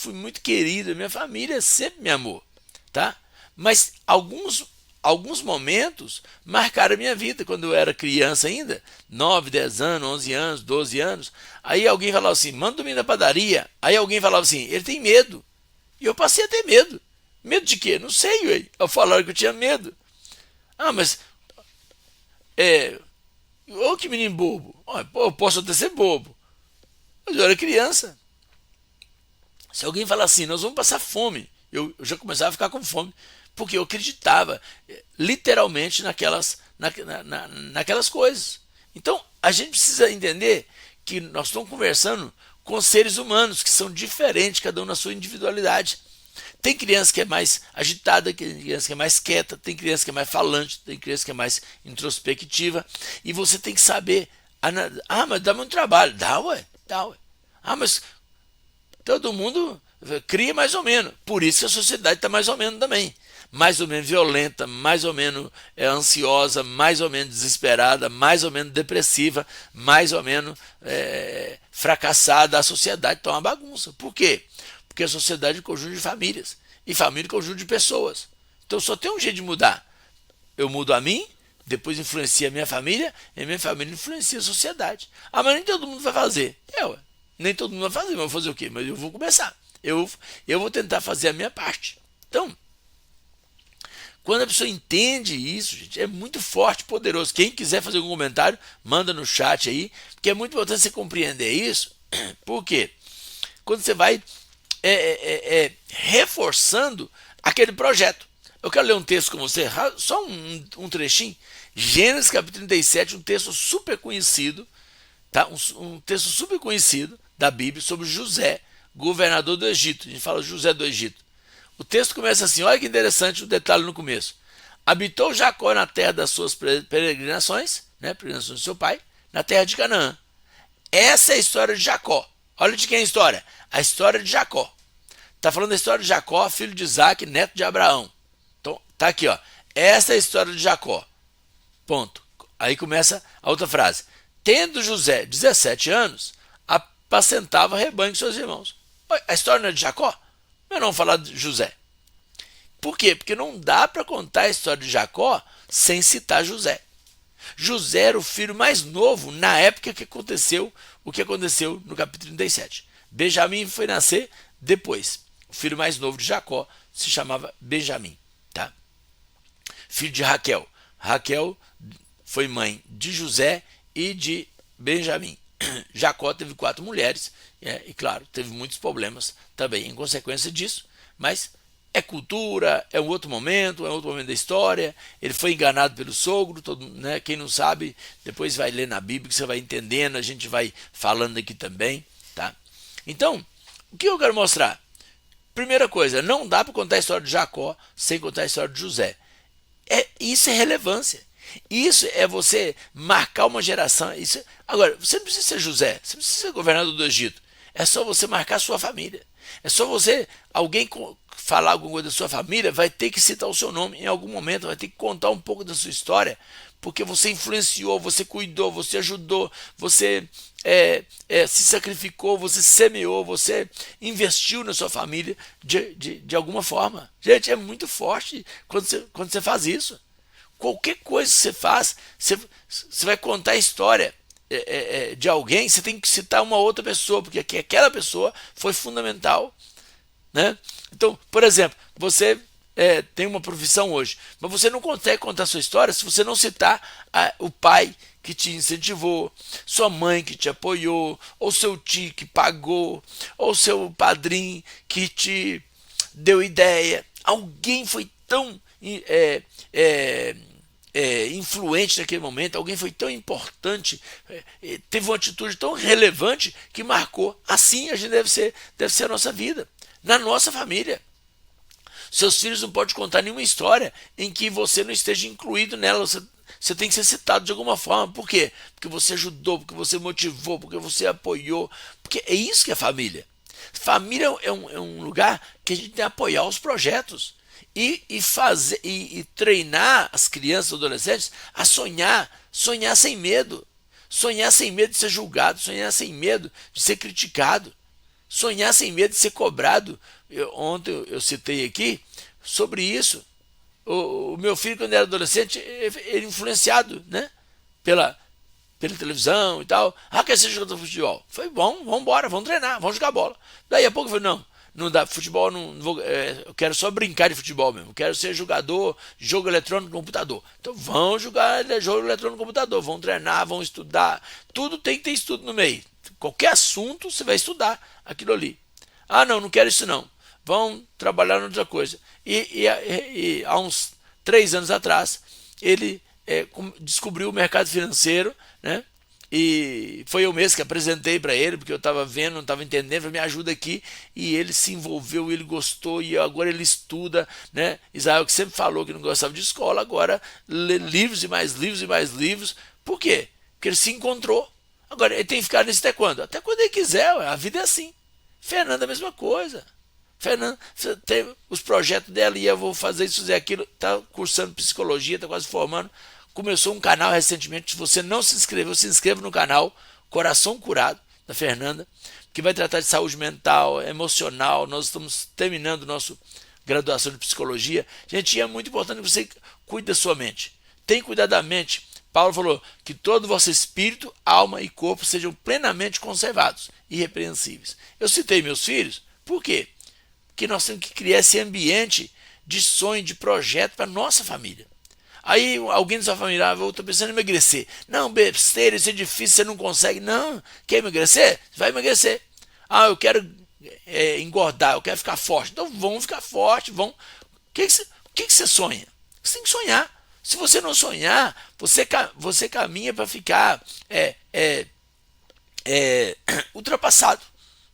fui muito querido, minha família sempre me amou, tá? Mas alguns momentos marcaram a minha vida quando eu era criança ainda, 9, 10 anos, 11 anos, 12 anos. Aí alguém falava assim, manda dormir na padaria. Aí alguém falava assim, ele tem medo. E eu passei a ter medo. Medo de quê? Não sei, ué. Eu falaram que eu tinha medo. Ah, mas ô que menino bobo. Pô, eu posso até ser bobo, mas eu era criança. Se alguém falar assim, nós vamos passar fome, eu já começava a ficar com fome, porque eu acreditava literalmente naquelas coisas. Então, a gente precisa entender que nós estamos conversando com seres humanos que são diferentes, cada um na sua individualidade. Tem criança que é mais agitada, tem criança que é mais quieta, tem criança que é mais falante, tem criança que é mais introspectiva. E você tem que saber. Mas dá muito trabalho. Dá, ué. Dá, ué. Mas todo mundo cria mais ou menos. Por isso que a sociedade está mais ou menos também. Mais ou menos violenta, mais ou menos ansiosa, mais ou menos desesperada, mais ou menos depressiva, mais ou menos fracassada. A sociedade está uma bagunça. Por quê? Porque a sociedade é um conjunto de famílias. E família é um conjunto de pessoas. Então só tem um jeito de mudar. Eu mudo a mim, depois influencia a minha família, e a minha família influencia a sociedade. Mas nem todo mundo vai fazer. Ué. Nem todo mundo vai fazer, mas eu vou fazer o quê? Mas eu vou começar. Eu vou tentar fazer a minha parte. Então, quando a pessoa entende isso, gente, é muito forte, poderoso. Quem quiser fazer algum comentário, manda no chat aí, porque é muito importante você compreender isso. Por quê? Quando você vai reforçando aquele projeto. Eu quero ler um texto com você, só um trechinho. Gênesis capítulo 37, um texto super conhecido, tá? Um texto super conhecido da Bíblia sobre José, governador do Egito. A gente fala José do Egito. O texto começa assim, olha que interessante o detalhe no começo. Habitou Jacó na terra das suas peregrinações, né, peregrinações do seu pai, na terra de Canaã. Essa é a história de Jacó. Olha de quem é a história. A história de Jacó. Está falando da história de Jacó, filho de Isaac, neto de Abraão. Então, tá aqui, ó. Essa é a história de Jacó. Ponto. Aí começa a outra frase. Tendo José 17 anos, apacentava rebanho com seus irmãos. A história não é de Jacó? Eu não vou falar de José. Por quê? Porque não dá para contar a história de Jacó sem citar José. José era o filho mais novo na época que aconteceu o que aconteceu no capítulo 37. Benjamim foi nascer depois. O filho mais novo de Jacó se chamava Benjamim. Tá? Filho de Raquel. Raquel foi mãe de José e de Benjamim. Jacó teve 4 mulheres e, claro, teve muitos problemas também em consequência disso, mas é cultura, é um outro momento da história. Ele foi enganado pelo sogro, né? Quem não sabe, depois vai ler na Bíblia que você vai entendendo, a gente vai falando aqui também. Tá? Então, o que eu quero mostrar? Primeira coisa, não dá para contar a história de Jacó sem contar a história de José. Isso é relevância. Isso é você marcar uma geração. Agora, você não precisa ser José, você não precisa ser governador do Egito. É só você marcar a sua família. É só alguém falar alguma coisa da sua família, vai ter que citar o seu nome em algum momento, vai ter que contar um pouco da sua história, porque você influenciou, você cuidou, você ajudou, você se sacrificou, você semeou, você investiu na sua família de alguma forma. Gente, é muito forte quando você faz isso. Qualquer coisa que você faz, você vai contar a história de alguém, você tem que citar uma outra pessoa, porque aquela pessoa foi fundamental. Né? Então, por exemplo, você tem uma profissão hoje, mas você não consegue contar a sua história se você não citar o pai que te incentivou, sua mãe que te apoiou, ou seu tio que pagou, ou seu padrinho que te deu ideia. Alguém foi tão influente naquele momento, alguém foi tão importante, teve uma atitude tão relevante que marcou. Assim a gente deve ser a nossa vida, na nossa família. Seus filhos não podem contar nenhuma história em que você não esteja incluído nela. Você tem que ser citado de alguma forma. Por quê? Porque você ajudou, porque você motivou, porque você apoiou. Porque é isso que é família. Família é um lugar que a gente tem que apoiar os projetos. E treinar as crianças e adolescentes a sonhar sem medo. Sonhar sem medo de ser julgado, sonhar sem medo de ser criticado. Sonhar sem medo de ser cobrado. Ontem eu citei aqui sobre isso. O meu filho, quando era adolescente, ele influenciado, né? Pela, pela televisão e tal. Ah, quer ser jogador de futebol? Foi bom, vamos embora, vamos treinar, vamos jogar bola. Daí a pouco eu falei, não, não dá, futebol não vou, eu quero só brincar de futebol mesmo. Eu quero ser jogador de jogo eletrônico no computador. Então vão jogar jogo eletrônico no computador, vão treinar, vão estudar. Tudo tem que ter estudo no meio. Qualquer assunto você vai estudar aquilo ali. Ah, não, não quero isso não. Vão trabalhar em outra coisa. E há uns 3 anos atrás, ele descobriu o mercado financeiro, né? E foi eu mesmo que apresentei para ele, porque eu estava vendo, não estava entendendo, falei, me ajuda aqui. E ele se envolveu, ele gostou, e agora ele estuda, né? Israel, que sempre falou que não gostava de escola, agora lê livros e mais livros e mais livros. Por quê? Porque ele se encontrou. Agora, ele tem que ficar nisso até quando? Até quando ele quiser, a vida é assim. Fernanda, a mesma coisa. Fernanda, tem os projetos dela e eu vou fazer isso, fazer aquilo, está cursando psicologia, está quase formando. Começou um canal recentemente. Se você não se inscreveu, se inscreva no canal Coração Curado, da Fernanda, que vai tratar de saúde mental, emocional. Nós estamos terminando nossa graduação de psicologia. Gente, é muito importante que você cuide da sua mente. Tem que cuidar da mente. Paulo falou que todo o vosso espírito, alma e corpo sejam plenamente conservados, irrepreensíveis. Eu citei meus filhos, por quê? Porque nós temos que criar esse ambiente de sonho, de projeto para nossa família. Aí alguém da sua família, eu estou pensando em emagrecer. Não, besteira, isso é difícil, você não consegue. Não, quer emagrecer? Vai emagrecer. Ah, eu quero engordar, eu quero ficar forte. Então vamos ficar forte, vamos. O que você sonha? Você tem que sonhar. Se você não sonhar, você caminha para ficar ultrapassado.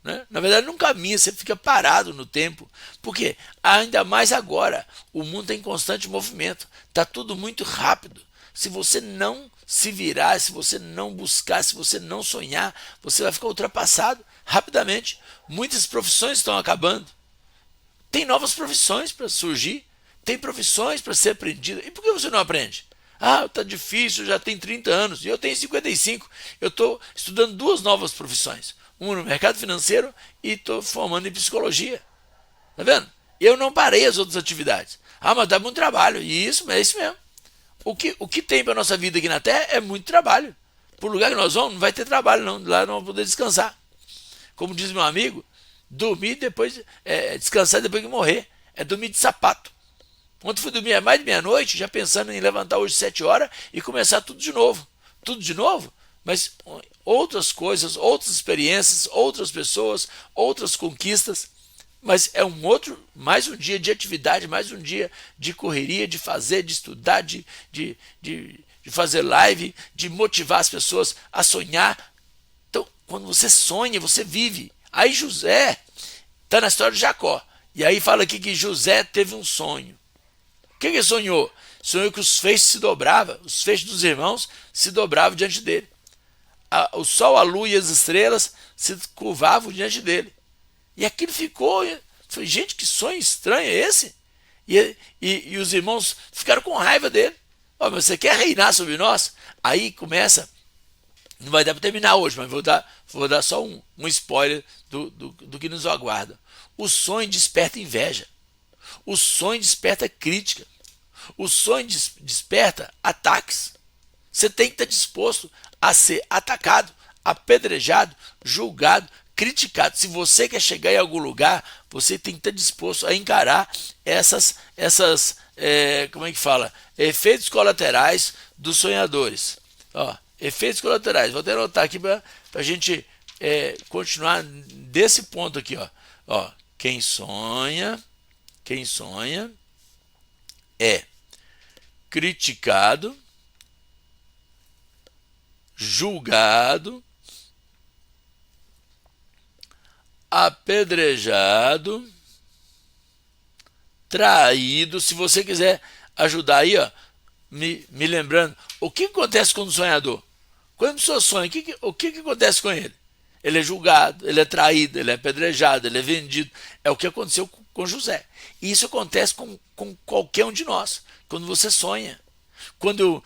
Né? Na verdade, não caminha, você fica parado no tempo. Porque ainda mais agora, o mundo está em constante movimento. Está tudo muito rápido. Se você não se virar, se você não buscar, se você não sonhar, você vai ficar ultrapassado rapidamente. Muitas profissões estão acabando. Tem novas profissões para surgir. Tem profissões para ser aprendidas. E por que você não aprende? Ah, está difícil, já tem 30 anos. E eu tenho 55. Eu estou estudando 2 novas profissões. Uma no mercado financeiro e estou formando em psicologia. Tá vendo? Eu não parei as outras atividades. Ah, mas dá muito trabalho. E isso, é isso mesmo. O que tem para nossa vida aqui na Terra é muito trabalho. Por lugar que nós vamos, não vai ter trabalho, não. Lá não vamos poder descansar. Como diz meu amigo, dormir depois, descansar depois que morrer. É dormir de sapato. Ontem fui dormir mais de meia-noite, já pensando em levantar hoje 7 horas e começar tudo de novo. Tudo de novo? Mas outras coisas, outras experiências, outras pessoas, outras conquistas. Mas é mais um dia de atividade, mais um dia de correria, de fazer, de estudar, de fazer live, de motivar as pessoas a sonhar. Então, quando você sonha, você vive. Aí José está na história de Jacó. E aí fala aqui que José teve um sonho. O que ele sonhou? Sonhou que os feixes se dobravam, os feixes dos irmãos se dobravam diante dele. O sol, a lua e as estrelas se curvavam diante dele. E aquilo ficou. Falei, gente, que sonho estranho é esse? E os irmãos ficaram com raiva dele. Oh, mas você quer reinar sobre nós? Aí começa. Não vai dar para terminar hoje, mas vou dar só um spoiler do que nos aguarda. O sonho desperta inveja. O sonho desperta crítica. O sonho desperta ataques. Você tem que estar disposto a ser atacado, apedrejado, julgado, criticado. Se você quer chegar em algum lugar, você tem que estar disposto a encarar essas como é que fala? Efeitos colaterais dos sonhadores. Ó, efeitos colaterais. Vou até anotar aqui para a gente continuar desse ponto aqui. Ó, quem sonha é criticado, julgado, apedrejado, traído. Se você quiser ajudar aí, ó, me lembrando, o que acontece com o sonhador? Quando a pessoa sonha, o que acontece com ele? Ele é julgado, ele é traído, ele é apedrejado, ele é vendido. É o que aconteceu com José. E isso acontece com qualquer um de nós, quando você sonha. Quando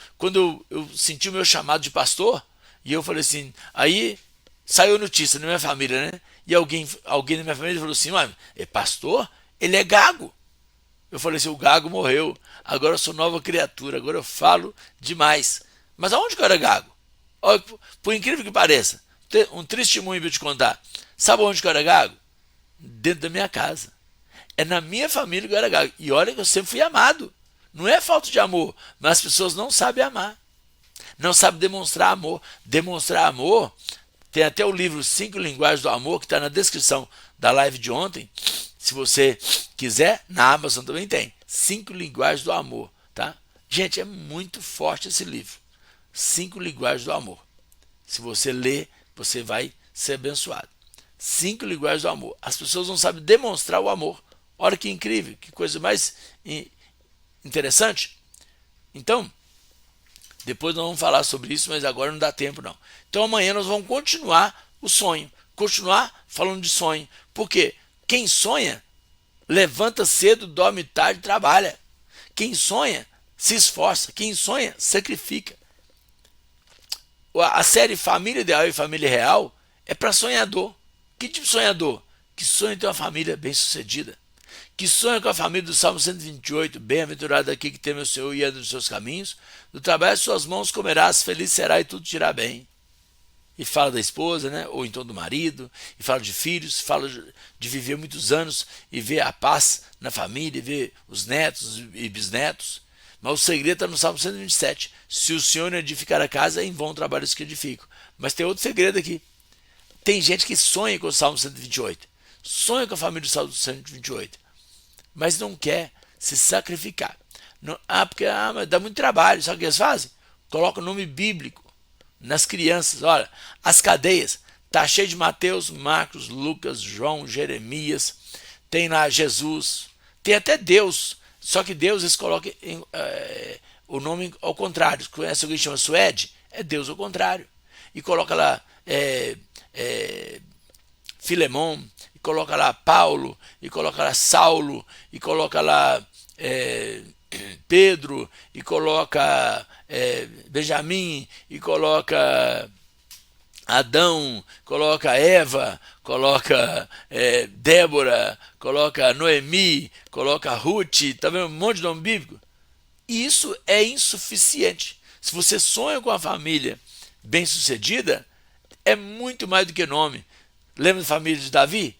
eu senti o meu chamado de pastor, e eu falei assim, aí saiu notícia na minha família, né? E alguém da minha família falou assim: "Mas é pastor? Ele é gago." Eu falei assim: "O gago morreu, agora eu sou nova criatura, agora eu falo demais." Mas aonde que eu era gago? Olha, por incrível que pareça, um testemunho para eu te contar. Sabe onde que eu era gago? Dentro da minha casa. É na minha família que eu era gago. E olha que eu sempre fui amado. Não é falta de amor, mas as pessoas não sabem amar. Não sabem demonstrar amor. Demonstrar amor, tem até o livro 5 Linguagens do Amor, que está na descrição da live de ontem. Se você quiser, na Amazon também tem. 5 Linguagens do Amor, tá? Gente, é muito forte esse livro. 5 Linguagens do Amor. Se você ler, você vai ser abençoado. 5 Linguagens do Amor. As pessoas não sabem demonstrar o amor. Olha que incrível, que coisa mais interessante. Então, depois nós vamos falar sobre isso, mas agora não dá tempo não. Então amanhã nós vamos continuar o sonho. Continuar falando de sonho. Porque quem sonha, levanta cedo, dorme tarde e trabalha. Quem sonha, se esforça. Quem sonha, sacrifica. A série Família Ideal e Família Real é para sonhador. Que tipo de sonhador? Que sonha em ter uma família bem-sucedida. Que sonha com a família do Salmo 128, bem-aventurado aqui que teme o Senhor e anda nos seus caminhos, do trabalho de suas mãos comerás, feliz será e tudo te irá bem. E fala da esposa, né? Ou então do marido, e fala de filhos, fala de viver muitos anos e ver a paz na família, e ver os netos e bisnetos. Mas o segredo está no Salmo 127. Se o Senhor não edificar a casa, em vão trabalham os que edificam. Mas tem outro segredo aqui. Tem gente que sonha com o Salmo 128. Sonha com a família do Salmo 128. Mas não quer se sacrificar. Não, mas dá muito trabalho. Sabe o que eles fazem? Colocam o nome bíblico nas crianças. Olha, as cadeias. Está cheio de Mateus, Marcos, Lucas, João, Jeremias. Tem lá Jesus. Tem até Deus. Só que Deus eles colocam o nome ao contrário. Conhece alguém que chama Suede? É Deus ao contrário. E coloca lá Filemão, e coloca lá Paulo, e coloca lá Saulo, e coloca lá Pedro, e coloca Benjamim, e coloca Adão, coloca Eva, coloca Débora, coloca Noemi, coloca Ruth, tá vendo um monte de nome bíblico? Isso é insuficiente. Se você sonha com a família bem-sucedida, é muito mais do que nome. Lembra da família de Davi?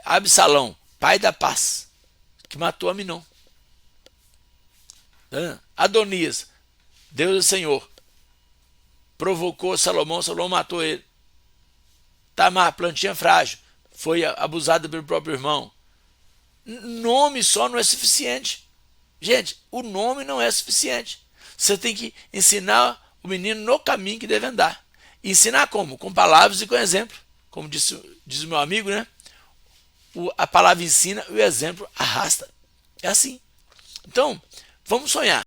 Absalão, pai da paz, que matou Aminon. Adonias, Deus é Senhor, provocou Salomão, Salomão matou ele. Tamar, plantinha frágil, foi abusada pelo próprio irmão. Nome só não é suficiente. Gente, o nome não é suficiente. Você tem que ensinar o menino no caminho que deve andar. E ensinar como? Com palavras e com exemplo. Como diz o meu amigo, né? A palavra ensina e o exemplo arrasta. É assim. Então, vamos sonhar.